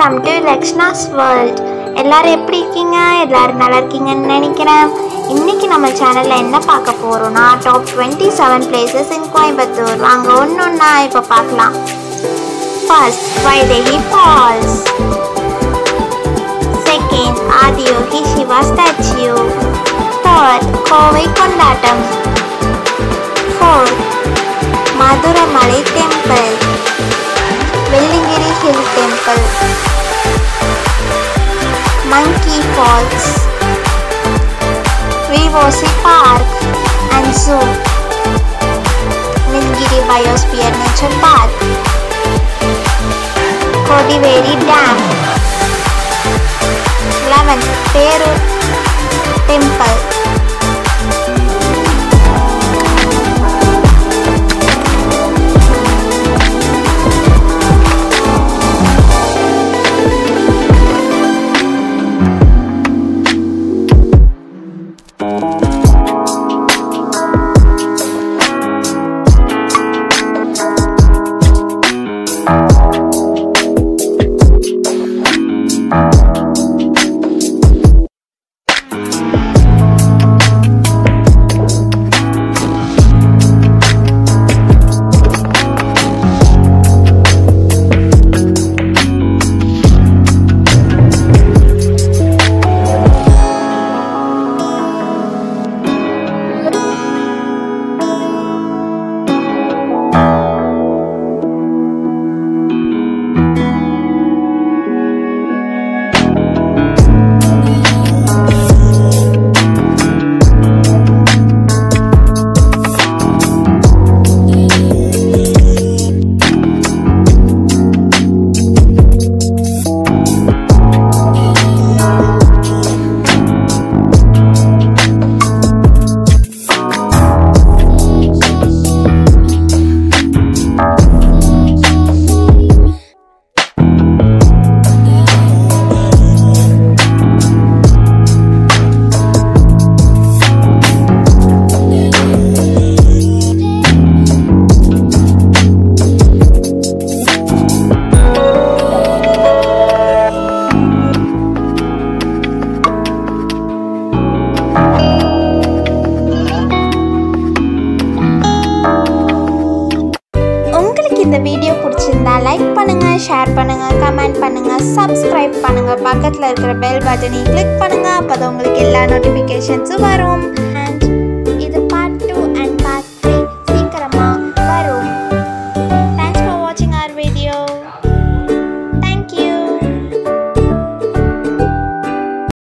Welcome to Lakshna's World. எல்லாரும் எப்படி இருக்கீங்க? எல்லாரும் நல்லா இருக்கீங்கன்னு நினைக்கிறேன். இன்னைக்கு நம்ம சேனல்ல என்ன பார்க்க போறோம்னா டாப் 27 places in Coimbatore. வாங்க ஒண்ணொண்ணா இப்ப பார்க்கலாம். First, Vaidehi Falls. Second, Adiyogi Shiva statue. Third, Kovai Kondatam. Fourth, Maduramalai Temple. Vellingiri Hill Temple. Monkey Falls. VOC Park and Zoo. Nilgiri Biosphere Nature Park. Kodiveri Dam. 11th, Perur Temple. இந்த video பிடிச்சிருந்தா like பண்ணுங்க, share பண்ணுங்க, comment பண்ணுங்க, subscribe பண்ணுங்க, பக்கத்தில் இருக்கிற bell பட்டனை click பண்ணுங்க. அப்போ உங்களுக்கு எல்லா நோட்டிஃபிகேஷன்ஸும் வரும்.